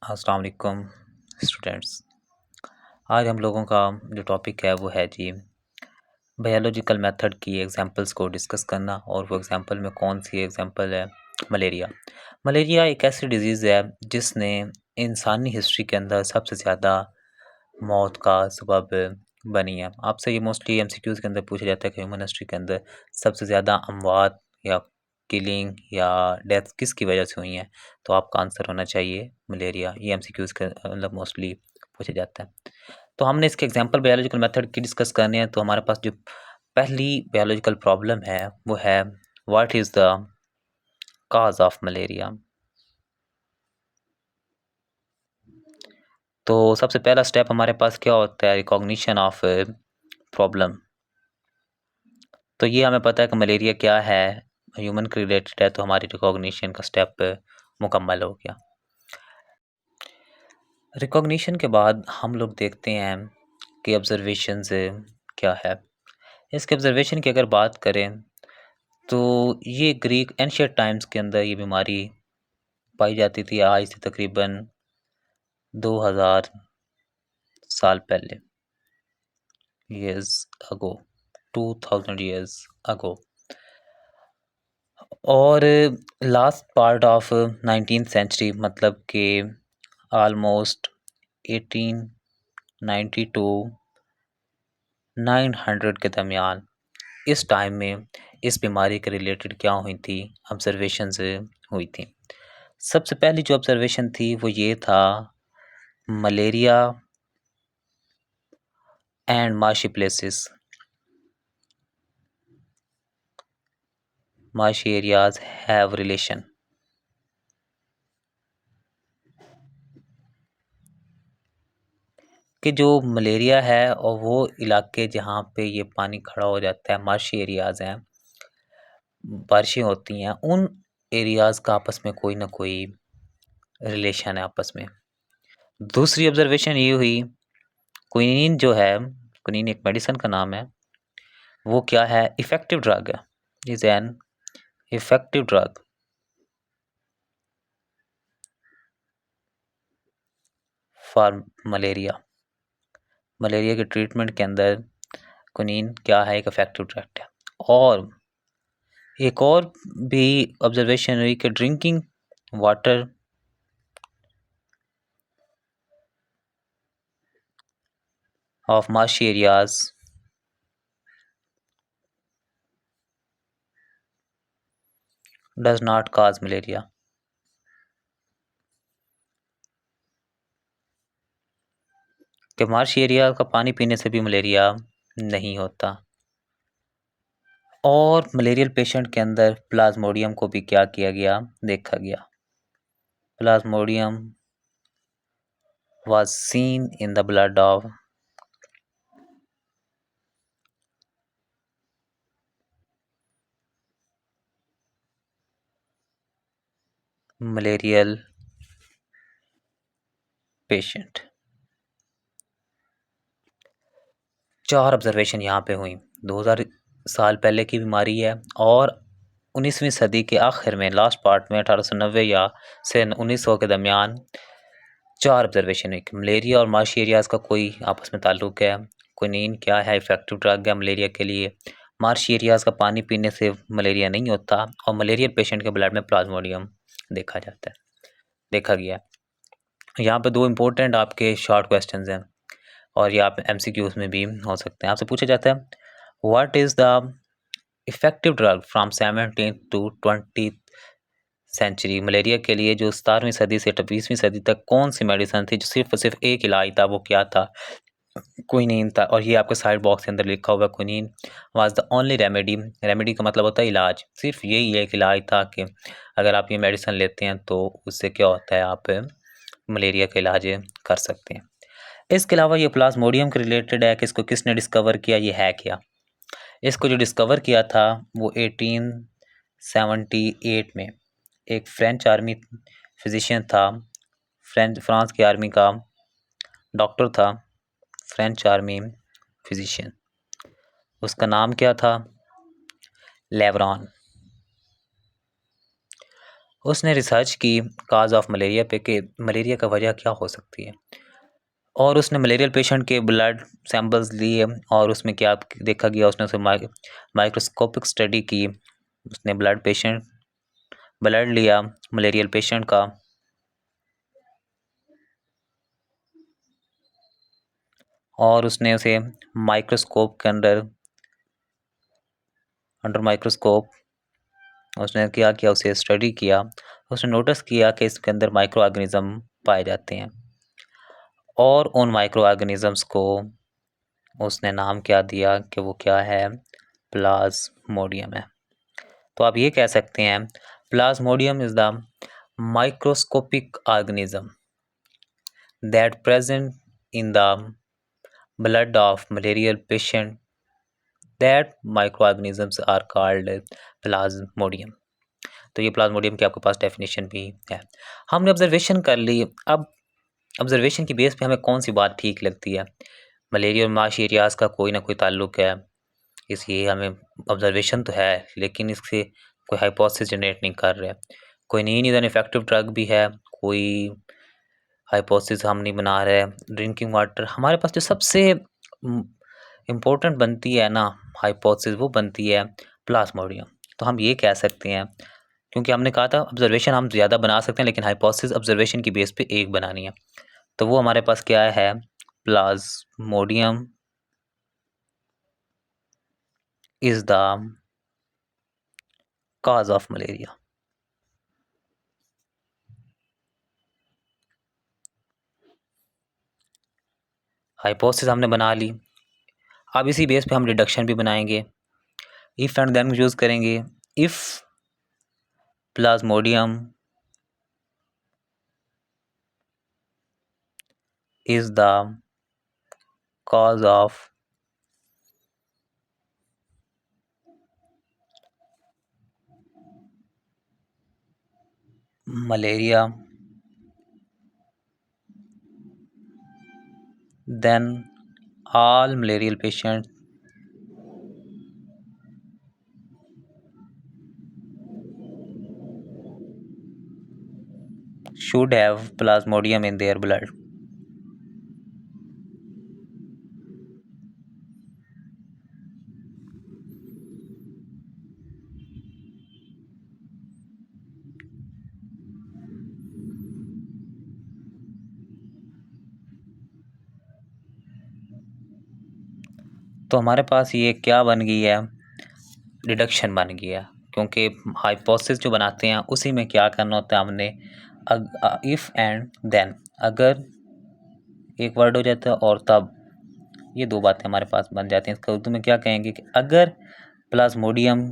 अस्सलाम वालेकुम स्टूडेंट्स। आज हम लोगों का जो टॉपिक है वो है जी बायोलॉजिकल मेथड की एग्जांपल्स को डिस्कस करना। और वो एग्जांपल में कौन सी एग्जांपल है? मलेरिया। मलेरिया एक ऐसी डिजीज़ है जिसने इंसानी हिस्ट्री के अंदर सबसे ज़्यादा मौत का सबब बनी है। आपसे ये मोस्टली एमसीक्यूज़ के अंदर पूछा जाता है कि ह्यूमन हिस्ट्री के अंदर सबसे ज़्यादा अमवात या किलिंग या डेथ किसकी वजह से हुई हैं, तो आपका आंसर होना चाहिए मलेरिया। ये एमसीक्यूज़ के मतलब मोस्टली पूछा जाता है। तो हमने इसके एग्जांपल बायोलॉजिकल मेथड की डिस्कस करने हैं। तो हमारे पास जो पहली बायोलॉजिकल प्रॉब्लम है वो है what is the cause of malaria. तो सबसे पहला स्टेप हमारे पास क्या होता है? Recognition of problem. तो ये हमें पता है कि मलेरिया क्या है, ह्यूमन के रिलेटेड है, तो हमारी रिकॉग्निशन का स्टेप मुकम्मल हो गया। रिकॉग्निशन के बाद हम लोग देखते हैं कि ऑब्जर्वेशंस क्या है। इसके ऑब्जर्वेशन की अगर बात करें तो ये ग्रीक एंशिएंट टाइम्स के अंदर ये बीमारी पाई जाती थी, आज से तकरीबन 2000 साल पहले, years ago, 2000 years ago। और last part of 19th century मतलब कि ऑलमोस्ट 1890 टू 900 के दरमियान, इस टाइम में इस बीमारी के रिलेटेड क्या हुई थी? ऑब्जर्वेशंस हुई थी। सबसे पहली जो ऑब्जर्वेशन थी वो ये था, malaria and marshy places, marshy areas have relation. कि जो मलेरिया है और वो इलाके जहाँ पे ये पानी खड़ा हो जाता है, मार्शी एरियाज़ हैं, बारिशें होती हैं, उन एरियाज़ का आपस में कोई ना कोई रिलेशन है आपस में। दूसरी ऑब्जर्वेशन ये हुई, क्विनीन जो है, क्विनीन एक मेडिसिन का नाम है, वो क्या है? इफ़ेक्टिव ड्रग है, is an effective drug for malaria. Malaria के ट्रीटमेंट के अंदर क्विनीन क्या है? एक इफ़ेक्टिव ड्रग है। और एक और भी ऑब्जर्वेशन हुई कि drinking water of marshy areas does not cause malaria। कि मार्शी एरिया का पानी पीने से भी मलेरिया नहीं होता। और मलेरियल पेशेंट के अंदर प्लाज्मोडियम को भी क्या किया गया? देखा गया। Plasmodium was seen in the blood of malarial patient। 4 observation यहाँ पे हुई। 2000 साल पहले की बीमारी है और 19वीं सदी के आखिर में, लास्ट पार्ट में 1890 या से 1900 के दरमियान 4 ऑब्जर्वेशन हुई कि मलेरिया और मार्शी एरियाज़ का कोई आपस में ताल्लुक है। क्विनीन क्या है? इफ़ेक्टिव ड्रग है मलेरिया के लिए। मार्शी एरियाज़ का पानी पीने से मलेरिया नहीं होता और मलेरिया पेशेंट के ब्लड में प्लाज्मोडियम देखा जाता है, देखा गया है। यहाँ पे 2 इम्पोर्टेंट आपके शॉर्ट क्वेश्चंस हैं और ये आप एमसीक्यूज़ में भी हो सकते हैं। आपसे पूछा जाता है, what is the effective drug from 17th to 20th century. Malaria के लिए जो 17वीं सदी से 20वीं सदी तक कौन सी मेडिसिन थी जो सिर्फ और सिर्फ एक इलाज था? वो क्या था? क्विनीन था। और ये आपके साइड बॉक्स के अंदर लिखा हुआ है, quinine was the only remedy. Remedy का मतलब होता है इलाज। सिर्फ यही एक इलाज था कि अगर आप ये मेडिसिन लेते हैं तो उससे क्या होता है, आप मलेरिया का इलाज कर सकते हैं। इसके अलावा ये प्लाज्मोडियम के रिलेटेड है कि इसको किसने डिस्कवर किया, ये है क्या? इसको जो डिस्कवर किया था वो 1878 में एक फ्रेंच आर्मी फिजिशियन था, फ्रांस की आर्मी का डॉक्टर था, फ्रेंच आर्मी फिजिशियन। उसका नाम क्या था? लेवरॉन। उसने रिसर्च की काज ऑफ मलेरिया पे कि मलेरिया का वजह क्या हो सकती है, और उसने मलेरियल पेशेंट के ब्लड सैंपल्स लिए और उसमें क्या देखा गया, उसने उसे माइक्रोस्कोपिक स्टडी की। उसने ब्लड लिया मलेरियल पेशेंट का, और उसने उसे माइक्रोस्कोप के अंडर माइक्रोस्कोप उसने क्या किया, उसे स्टडी किया। उसने नोटिस किया कि इसके अंदर माइक्रो ऑर्गेनिज्म पाए जाते हैं, और उन माइक्रो ऑर्गेनिजम्स को उसने नाम क्या दिया कि वो क्या है, प्लाज्मोडियम है। तो आप ये कह सकते हैं plasmodium is the microscopic organism that present in the blood of malarial patient, that micro organisms are called plasmodium. तो ये प्लाज्मोडियम की आपके पास डेफिनेशन भी है। हमने ऑब्जर्वेशन कर ली। अब ऑब्जर्वेशन की बेस पे हमें कौन सी बात ठीक लगती है, मलेरिया और माश एरियाज़ का कोई ना कोई ताल्लुक है, इसलिए हमें ऑब्जर्वेशन तो है लेकिन इससे कोई हाइपोथेसिस जनरेट नहीं कर रहे। कोई नीन एन इफेक्टिव ड्रग भी है, कोई हाइपोथेसिस हम नहीं बना रहे। ड्रिंकिंग वाटर हमारे पास जो सबसे इम्पोर्टेंट बनती है ना हाइपोथेसिस, वो बनती है प्लाज्मोडियम। तो हम ये कह सकते हैं, क्योंकि हमने कहा था ऑब्जर्वेशन हम ज़्यादा बना सकते हैं लेकिन हाइपोथेसिस ऑब्जर्वेशन की बेस पे एक बनानी है। तो वो हमारे पास क्या है, Plasmodium is the cause of malaria. Hypothesis हमने बना ली। अब इसी बेस पे हम डिडक्शन भी बनाएंगे, इफ एंड देन यूज करेंगे। If Plasmodium is the cause of malaria, then all malarial patients should have plasmodium in their blood. तो हमारे पास ये क्या बन गई है, डिडक्शन बन गया, क्योंकि हाइपोथेसिस जो बनाते हैं उसी में क्या करना होता है हमने, इफ एंड देन, अगर एक वर्ड हो जाता है और तब, ये दो बातें हमारे पास बन जाती हैं। इसका उर्दू में क्या कहेंगे कि अगर प्लाज्मोडियम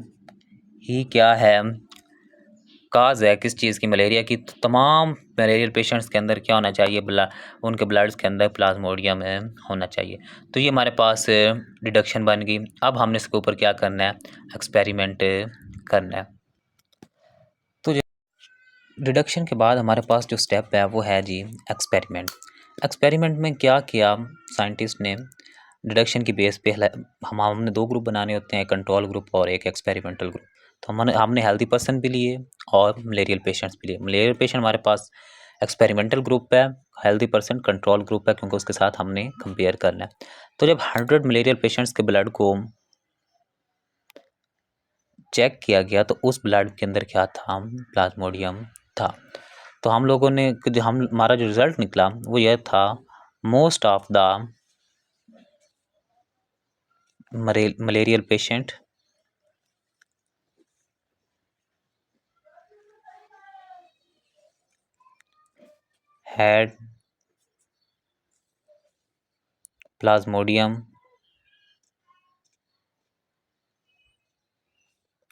ही क्या है, काज है किस चीज़ की, मलेरिया की, तो तमाम मलेरियल पेशेंट्स के अंदर क्या होना चाहिए, उनके ब्लड्स के अंदर प्लाज्मोडियम होना चाहिए। तो ये हमारे पास डिडक्शन बन गई। अब हमने इसके ऊपर क्या करना है, एक्सपेरिमेंट करना है। तो डिडक्शन के बाद हमारे पास जो स्टेप है वो है जी एक्सपेरिमेंट। एक्सपेरिमेंट में क्या किया साइंटिस्ट ने, डिडक्शन की बेस पे हमने दो ग्रुप बनाने होते हैं, कंट्रोल ग्रुप और एक एक्सपेरिमेंटल ग्रुप। तो हमने हेल्दी पर्सन भी लिए और मलेरियल पेशेंट्स भी लिए। मलेरियल पेशेंट हमारे पास एक्सपेरिमेंटल ग्रुप है, हेल्दी पर्सन कंट्रोल ग्रुप है, क्योंकि उसके साथ हमने कंपेयर करना है। तो जब 100 मलेरियल पेशेंट्स के ब्लड को चेक किया गया तो उस ब्लड के अंदर क्या था, प्लाज्मोडियम था। तो हम लोगों ने हमारा जो रिजल्ट निकला वो यह था, most of the malarial patient had plasmodium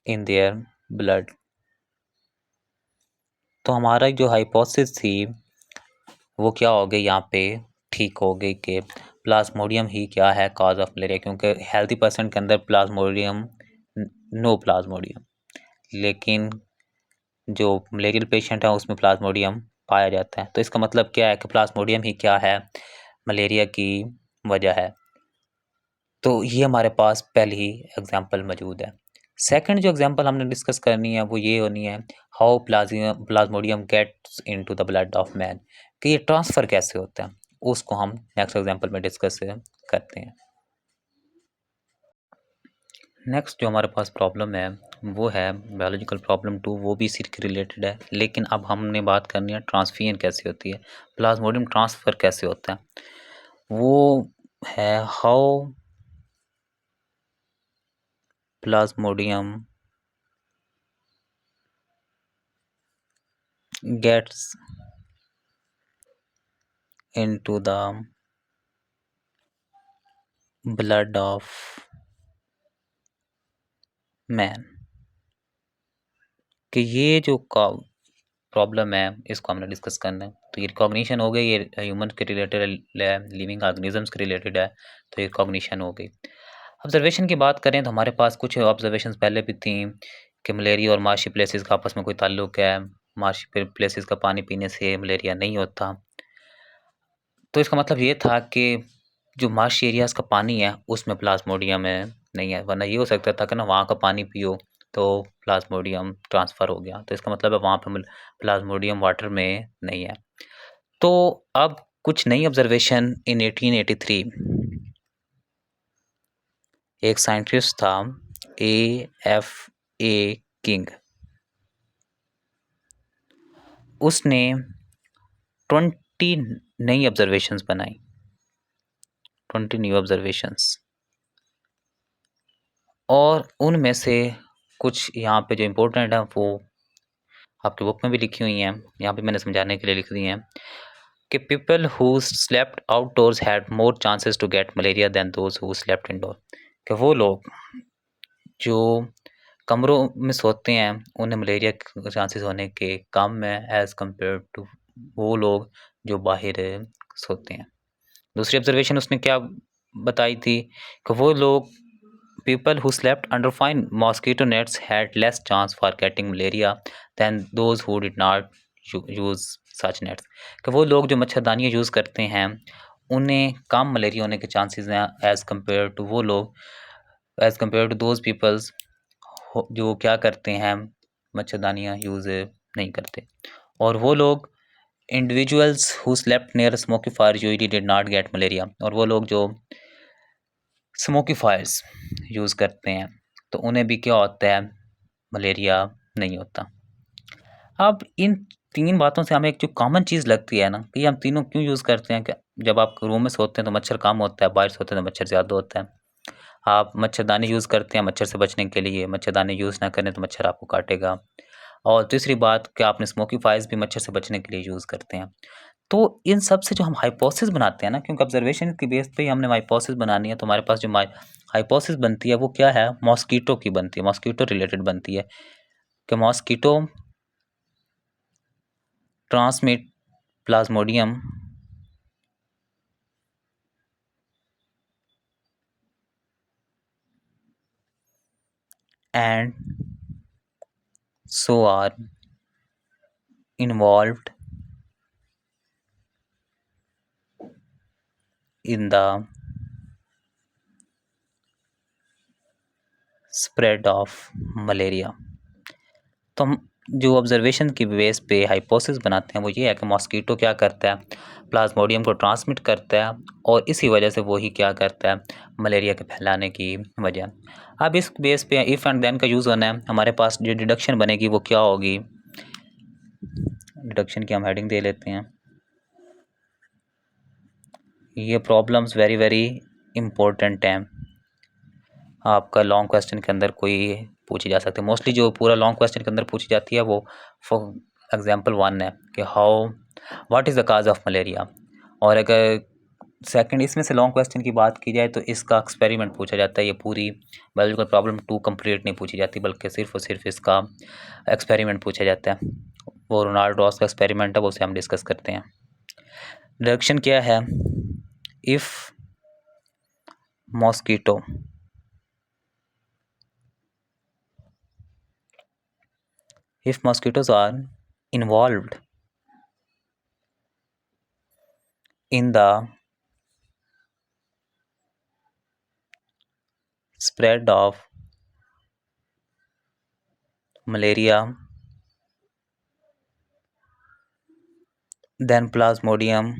in their blood। तो हमारा जो हाइपोथेसिस थी वो क्या हो गई, यहाँ पे ठीक हो गई कि प्लाज्मोडियम ही क्या है कॉज ऑफ मलेरिया, क्योंकि हेल्दी पर्सन के अंदर प्लाज्मोडियम, नो प्लाज्मोडियम, लेकिन जो मलेरियल पेशेंट है उसमें प्लाज्मोडियम पाया जाता है। तो इसका मतलब क्या है कि प्लाज्मोडियम ही क्या है, मलेरिया की वजह है। तो ये हमारे पास पहली ही एग्जाम्पल मौजूद है। सेकंड जो एग्जांपल हमने डिस्कस करनी है वो ये होनी है, how plasmodium gets into the blood of man, कि ये ट्रांसफ़र कैसे होता है, उसको हम नेक्स्ट एग्जांपल में डिस्कस करते हैं। नेक्स्ट जो हमारे पास प्रॉब्लम है वो है बायोलॉजिकल प्रॉब्लम 2, वो भी इसी के रिलेटेड है, लेकिन अब हमने बात करनी है ट्रांसफियन कैसे होती है, प्लाज्मोडियम ट्रांसफ़र कैसे होता है। वो है how plasmodium gets into the blood of man, कि ये जो प्रॉब्लम है इसको हमने डिस्कस करना है। तो ये रिकॉग्निशन हो गई, ये ह्यूमन के रिलेटेड है, लिविंग ऑर्गेनिजम्स के रिलेटेड है, तो ये रिकॉग्निशन हो गई। ऑब्जर्वेशन की बात करें तो हमारे पास कुछ ऑब्जर्वेशंस पहले भी थी कि मलेरिया और मार्शी प्लेसेस का आपस में कोई ताल्लुक है, मार्शी प्लेसेस का पानी पीने से मलेरिया नहीं होता। तो इसका मतलब ये था कि जो मार्शी एरियाज़ का पानी है उसमें प्लाज्मोडियम है नहीं है, वरना ये हो सकता था कि ना वहाँ का पानी पियो तो प्लाज्मोडियम ट्रांसफ़र हो गया, तो इसका मतलब है वहाँ पे प्लाज्मोडियम वाटर में नहीं है। तो अब कुछ नई ऑब्जर्वेशन इन 1883 एक साइंटिस्ट था A.F.A. किंग, उसने 20 नई ऑब्जर्वेशंस बनाई, 20 न्यू ऑब्जर्वेशंस, और उनमें से कुछ यहाँ पे जो इम्पोर्टेंट है वो आपकी बुक में भी लिखी हुई हैं, यहाँ पे मैंने समझाने के लिए लिख दी हैं कि people who slept outdoors had more chances to get malaria than those who slept indoor, कि वो लोग जो कमरों में सोते हैं उन्हें मलेरिया के चांसेस होने के कम है एज़ कम्पेयर टू वो लोग जो बाहर सोते हैं। दूसरी ऑब्जर्वेशन उसने क्या बताई थी कि वो लोग people who slept under fine mosquito nets had less chance for getting malaria then those who did not use such nets, कि वो लोग जो मच्छरदानियाँ यूज़ करते हैं उन्हें कम मलेरिया होने के चांसेस हैं एज़ कम्पेयर टू वो लोग, as compare to those peoples जो क्या करते हैं मच्छरदानियाँ यूज़ नहीं करते। और वो लोग individuals who slept near smoky fire usually did not gate malaria, और वो लोग जो स्मोकी फायर्स यूज़ करते हैं तो उन्हें भी क्या होता है, मलेरिया नहीं होता। अब इन 3 बातों से हमें एक जो कॉमन चीज़ लगती है ना, कि हम तीनों क्यों यूज़ करते हैं, कि जब आप रूम में सोते हैं तो मच्छर कम होता है, बाहर सोते हैं तो मच्छर ज़्यादा होता है। आप मच्छरदानी यूज़ करते हैं मच्छर से बचने के लिए, मच्छरदानी यूज़ ना करें तो मच्छर आपको काटेगा। और तीसरी बात कि आपने स्मोकी फायर्स भी मच्छर से बचने के लिए यूज़ करते हैं। तो इन सब से जो हम हाइपोथेसिस बनाते हैं ना, क्योंकि ऑब्जर्वेशन के बेस पे ही हमने हाइपोथेसिस बनानी है, तो हमारे पास जो हाइपोथेसिस बनती है वो क्या है, मॉस्किटो की बनती है, मॉस्किटो रिलेटेड बनती है कि mosquito transmit Plasmodium and so are involved in the spread of malaria। तो हम जो ऑब्जर्वेशन की बेस पे हाइपोथेसिस बनाते हैं वो ये है कि मॉस्किटो क्या करता है, प्लाज्मोडियम को ट्रांसमिट करता है, और इसी वजह से वो ही क्या करता है, मलेरिया के फैलाने की वजह। अब इस बेस पे इफ़ एंड देन का यूज़ होना है, हमारे पास जो डिडक्शन बनेगी वो क्या होगी, डिडक्शन की हम हेडिंग दे लेते हैं, ये प्रॉब्लम्स वेरी वेरी इम्पोर्टेंट हैं, आपका लॉन्ग क्वेश्चन के अंदर कोई पूछी जा सकती है। मोस्टली जो पूरा लॉन्ग क्वेश्चन के अंदर पूछी जाती है वो फॉर एग्जांपल 1 है कि how what is the cause of malaria, और अगर सेकंड इसमें से लॉन्ग क्वेश्चन की बात की जाए तो इसका एक्सपेरिमेंट पूछा जाता है। ये पूरी बायोलॉजिकल प्रॉब्लम 2 कंप्लीट नहीं पूछी जाती, बल्कि सिर्फ और सिर्फ इसका एक्सपेरिमेंट पूछा जाता है। वो रोनाल्ड रॉस का एक्सपेरिमेंट है, वो उसे हम डिस्कस करते हैं। डायरेक्शन क्या है, if mosquito if mosquitoes are involved in the spread of malaria, then plasmodium,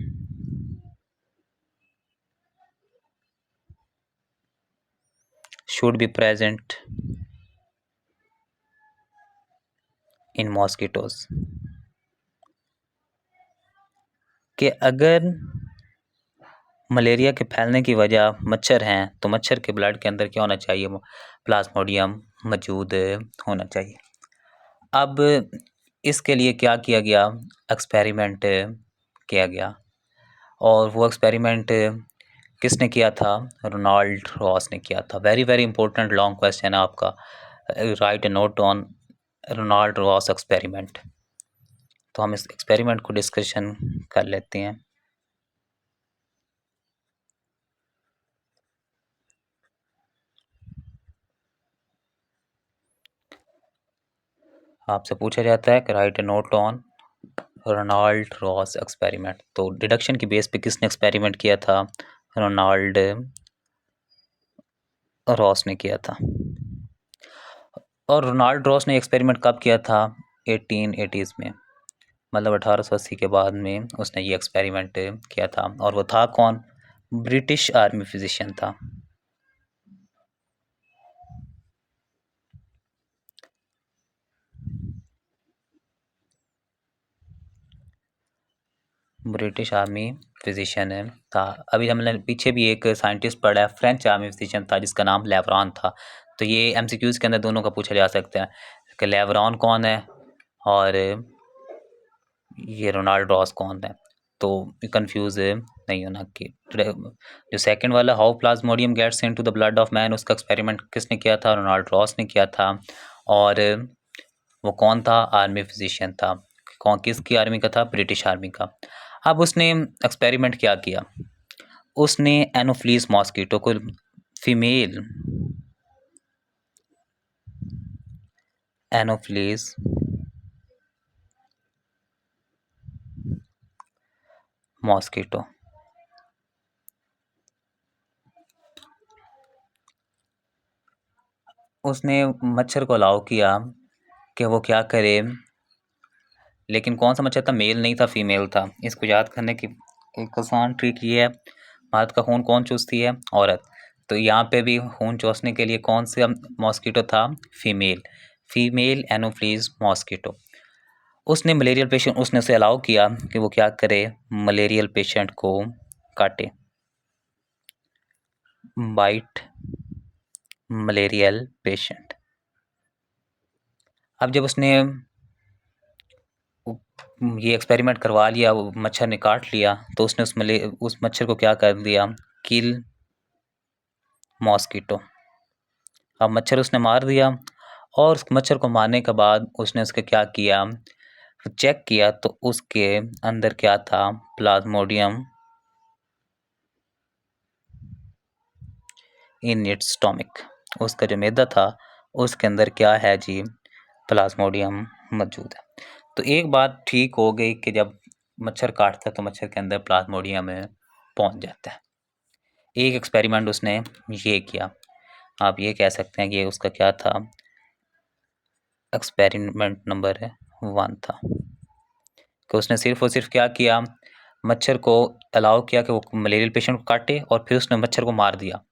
should be present in mosquitoes. कि अगर मलेरिया के फैलने की वजह मच्छर हैं तो मच्छर के ब्लड के अंदर क्या होना चाहिए, प्लाज्मोडियम मौजूद होना चाहिए। अब इसके लिए क्या किया गया, एक्सपेरिमेंट किया गया, और वो एक्सपेरिमेंट किसने किया था, रोनाल्ड रॉस ने किया था। Very very important long question है आपका, write a note on Ronald Ross experiment. तो हम इस एक्सपेरिमेंट को डिस्कशन कर लेते हैं। आपसे पूछा जाता है कि write a note on Ronald Ross experiment. तो डिडक्शन की बेस पे किसने एक्सपेरिमेंट किया था, रोनाल्ड रॉस ने किया था। और रोनाल्ड रॉस ने एक्सपेरिमेंट कब किया था, 1880s में, मतलब 1880 के बाद में उसने ये एक्सपेरिमेंट किया था। और वो था कौन, ब्रिटिश आर्मी फिजिशियन था। ब्रिटिश आर्मी फिजिशियन था। अभी हमने पीछे भी एक साइंटिस्ट पढ़ा है, फ्रेंच आर्मी फिजिशियन था जिसका नाम लेवरॉन था। तो ये एमसीक्यूज़ के अंदर दोनों का पूछा जा सकता है कि लेवरॉन कौन है और ये रोनाल्ड रॉस कौन है। तो कंफ्यूज नहीं होना कि जो सेकंड वाला how plasmodium gets into the blood of man, उसका एक्सपेरिमेंट किसने किया था, रोनाल्ड रॉस ने किया था। और वो कौन था, आर्मी फिजिशियन था। कौन, किसकी आर्मी का था, ब्रिटिश आर्मी का। अब उसने एक्सपेरिमेंट क्या किया, उसने एनोफ्लीस मॉस्किटो को, फीमेल एनोफ्लीस मॉस्किटो, उसने मच्छर को अलाउ किया कि वो क्या करे, लेकिन कौन सा मच्छर था, मेल नहीं था, फीमेल था। इसको याद करने की एक आसान ट्रिक ये है, भारत का खून कौन चूसती है, औरत। तो यहाँ पे भी खून चूसने के लिए कौन सा मॉस्किटो था, फीमेल, फीमेल एनोफ्लीज मॉस्किटो। उसने मलेरियल पेशेंट, उसने उसे अलाउ किया कि वो क्या करे, मलेरियल पेशेंट को काटे, बाइट मलेरियल पेशेंट। अब जब उसने ये एक्सपेरिमेंट करवा लिया, वो मच्छर ने काट लिया, तो उसने उस मच्छर को क्या कर दिया, किल मॉस्किटो। अब मच्छर उसने मार दिया, और उस मच्छर को मारने के बाद उसने उसके क्या किया, चेक किया तो उसके अंदर क्या था, प्लाज्मोडियम इन इट्स स्टोमिक। उसका जो मैदा था उसके अंदर क्या है जी, प्लाज्मोडियम मौजूद है। तो एक बात ठीक हो गई कि जब मच्छर काटता है तो मच्छर के अंदर प्लाज्मोडियम पहुंच जाता है। एक एक्सपेरिमेंट उसने ये किया, आप ये कह सकते हैं कि उसका क्या था, एक्सपेरिमेंट नंबर 1 था, कि उसने सिर्फ और सिर्फ क्या किया, मच्छर को अलाउ किया कि वो मलेरियल पेशेंट को काटे, और फिर उसने मच्छर को मार दिया।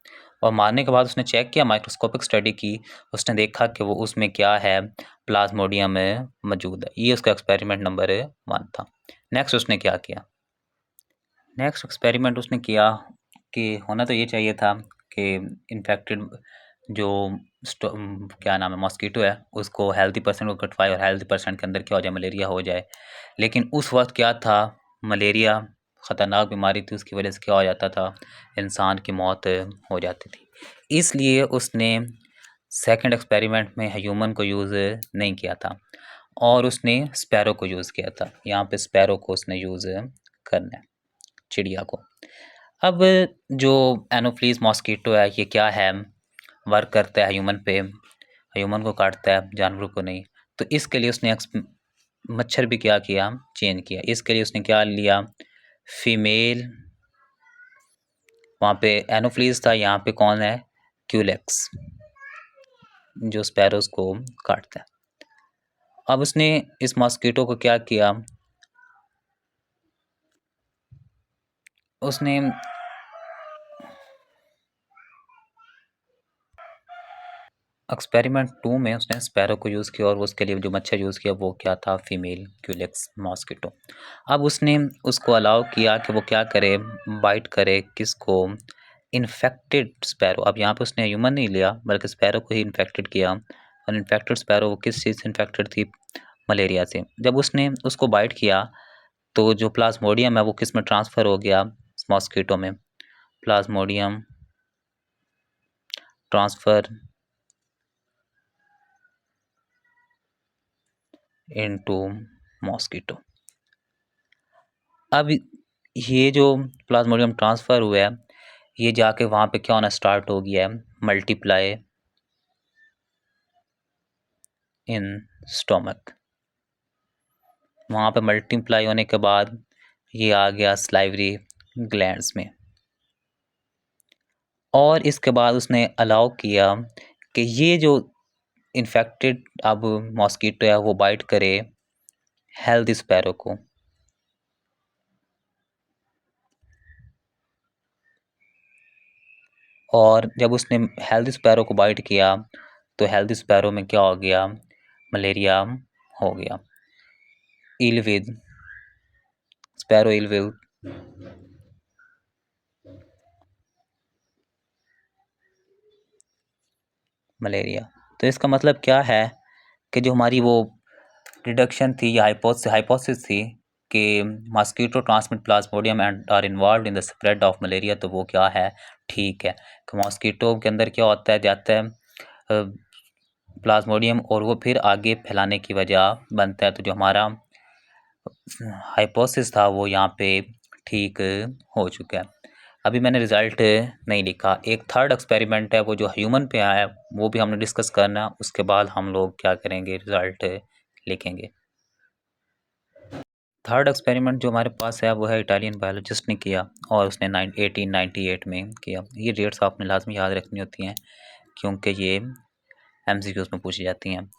और मारने के बाद उसने चेक किया, माइक्रोस्कोपिक स्टडी की, उसने देखा कि वो उसमें क्या है, प्लाज्मोडियम मौजूद है। ये उसका एक्सपेरिमेंट नंबर 1 था। नेक्स्ट उसने क्या किया, नेक्स्ट एक्सपेरिमेंट उसने किया कि होना तो ये चाहिए था कि इन्फेक्टेड जो क्या नाम है, मॉस्किटो है, उसको हेल्दी पर्सन को कटवाए और हेल्दी पर्सन के अंदर क्या हो जाए, मलेरिया हो जाए। लेकिन उस वक्त क्या था, मलेरिया ख़तरनाक बीमारी थी, उसकी वजह से क्या हो जाता था, इंसान की मौत हो जाती थी। इसलिए उसने सेकंड एक्सपेरिमेंट में ह्यूमन को यूज़ नहीं किया था, और उसने स्पैरो को यूज़ किया था। यहाँ पे स्पैरो को उसने यूज़ करना है, चिड़िया को। अब जो एनोफ्लीज मॉस्किटो है, ये क्या है, वर्क करता है ह्यूमन पे, ह्यूमन को काटता है, जानवरों को नहीं। तो इसके लिए उसने मच्छर भी क्या किया, चेंज किया। इसके लिए उसने क्या लिया, फीमेल, वहाँ पे एनोफ्लीज था, यहाँ पे कौन है, क्यूलेक्स, जो स्पैरोज को काटता है। अब उसने इस मॉस्किटो को क्या किया, उसने एक्सपेरिमेंट 2 में उसने स्पैरो को यूज़ किया और उसके लिए जो मच्छर यूज़ किया वो क्या था, फीमेल क्यूलेक्स मॉस्किटो। अब उसने उसको अलाउ किया कि वो क्या करे, बाइट करे किसको, इन्फेक्टेड स्पैरो। अब यहाँ पे उसने ह्यूमन नहीं लिया बल्कि स्पैरो को ही इन्फेक्टेड किया, और इन्फेक्टेड स्पैरो वो किस चीज़ से इन्फेक्टेड थी, मलेरिया से। जब उसने उसको बाइट किया तो जो प्लाज्मोडियम है वो किस में ट्रांसफ़र हो गया, मॉस्किटो में। Plasmodium transfer into mosquito. अब ये जो प्लाज्मोडियम ट्रांसफ़र हुआ है, ये जाके वहाँ पे क्या होना स्टार्ट हो गया है, मल्टीप्लाई इन स्टोमक। वहाँ पे मल्टीप्लाई होने के बाद ये आ गया सलाइवरी ग्लैंड्स में, और इसके बाद उसने अलाउ किया कि ये जो इन्फेक्टेड अब मॉस्किटो है वो बाइट करे हेल्दी स्पैरो को। और जब उसने हेल्दी स्पैरो को बाइट किया तो हेल्दी स्पैरो में क्या हो गया, मलेरिया हो गया। Ill with sparrow ill with malaria. तो इसका मतलब क्या है कि जो हमारी वो डिडक्शन थी या हाइपोथेसिस थी कि mosquito transmit plasmodium and are involve in the spread of malaria, तो वो क्या है, ठीक है कि मॉस्किटो के अंदर क्या होता है, जाता है प्लाज्मोडियम और वो फिर आगे फैलाने की वजह बनता है। तो जो हमारा हाइपोथेसिस था वो यहाँ पे ठीक हो चुका है। अभी मैंने रिज़ल्ट नहीं लिखा। एक थर्ड एक्सपेरिमेंट है वो जो ह्यूमन पे आया है वो भी हमने डिस्कस करना है, उसके बाद हम लोग क्या करेंगे, रिज़ल्ट लिखेंगे। थर्ड एक्सपेरिमेंट जो हमारे पास है वो है इटालियन बायोलॉजिस्ट ने किया और उसने 1898 में किया। ये डेट्स आपने लाजमी याद रखनी होती हैं क्योंकि ये एमसीक्यूज़ में पूछी जाती हैं।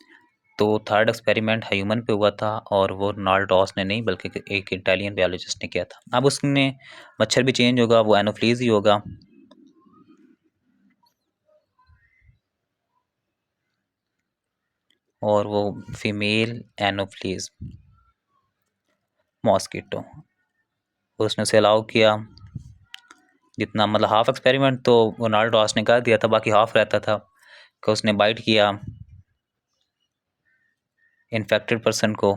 तो थर्ड एक्सपेरिमेंट ह्यूमन पे हुआ था और वो रोनाल्ड रॉस ने नहीं बल्कि एक इटालियन बायोलॉजिस्ट ने किया था। अब उसमें मच्छर भी चेंज होगा, वो एनोफ्लीज ही होगा। और वो फीमेल एनोफ्लीज मॉस्किटो, उसने उसे अलाउ किया जितना, मतलब हाफ एक्सपेरिमेंट तो रोनाल्ड रॉस ने कर दिया था, बाकी हाफ रहता था कि उसने बाइट किया इन्फेक्टेड पर्सन को,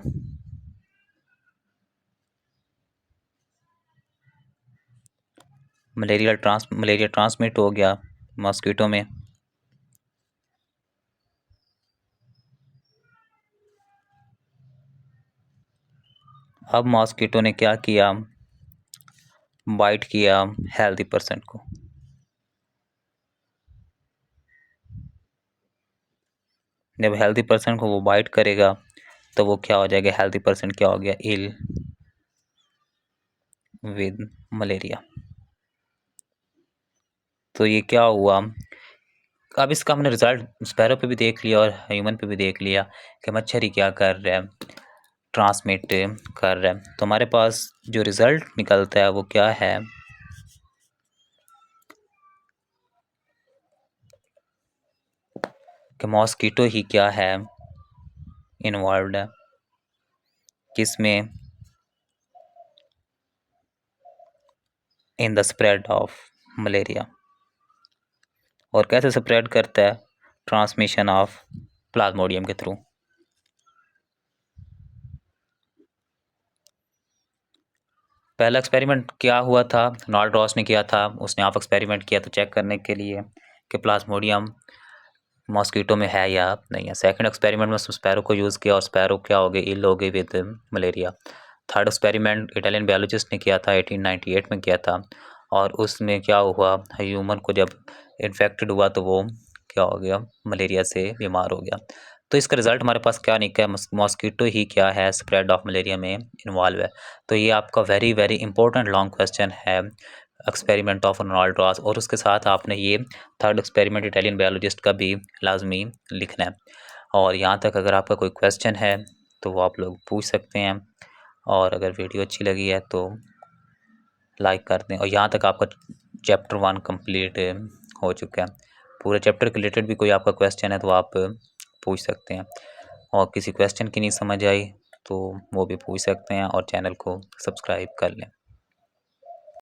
मलेरिया ट्रांसमिट हो गया मॉस्किटो में। अब मॉस्किटो ने क्या किया, बाइट किया हेल्दी पर्सन को। जब हेल्दी पर्सन को वो बाइट करेगा तो वो क्या हो जाएगा, हेल्दी पर्सन क्या हो गया, इल विद मलेरिया। तो ये क्या हुआ, अब इसका हमने रिजल्ट स्पैरो पे भी देख लिया और ह्यूमन पे भी देख लिया कि मच्छर ही क्या कर रहा है, ट्रांसमिट कर रहा है। तो हमारे पास जो रिजल्ट निकलता है वो क्या है कि मॉस्किटो ही क्या है, इन्वॉल्व है किसमें, इन द स्प्रेड ऑफ मलेरिया। और कैसे स्प्रेड करता है, ट्रांसमिशन ऑफ प्लाज्मोडियम के थ्रू। पहला एक्सपेरिमेंट क्या हुआ था, रोनाल्ड रॉस ने किया था, उसने हाफ एक्सपेरिमेंट किया था चेक करने के लिए कि प्लाज्मोडियम मॉस्किटो में है या नहीं है। सेकंड एक्सपेरिमेंट में स्पैरो को यूज़ किया और स्पैरो क्या हो गई, इल हो गई with malaria. Third experiment Italian biologist ने किया था, 1898 में किया था, और उसमें क्या हुआ, ह्यूमन को जब इन्फेक्टेड हुआ तो वो क्या हो गया, मलेरिया से बीमार हो गया। तो इसका रिजल्ट हमारे पास क्या निकला, मॉस्किटो ही क्या है, स्प्रेड ऑफ मलेरिया में इन्वॉल्व है। तो ये आपका very very important long question है, एक्सपेरिमेंट ऑफ रोनाल्ड रॉस, और उसके साथ आपने ये थर्ड एक्सपेरिमेंट इटालियन बायोलॉजिस्ट का भी लाजमी लिखना है। और यहाँ तक अगर आपका कोई क्वेश्चन है तो वो आप लोग पूछ सकते हैं। और अगर वीडियो अच्छी लगी है तो लाइक कर दें। और यहाँ तक आपका चैप्टर 1 कंप्लीट हो चुका है। पूरे चैप्टर के रिलेटेड भी कोई आपका क्वेश्चन है तो आप पूछ सकते हैं। और किसी क्वेश्चन की नहीं समझ आई तो वो भी पूछ सकते हैं और चैनल को सब्सक्राइब कर लें।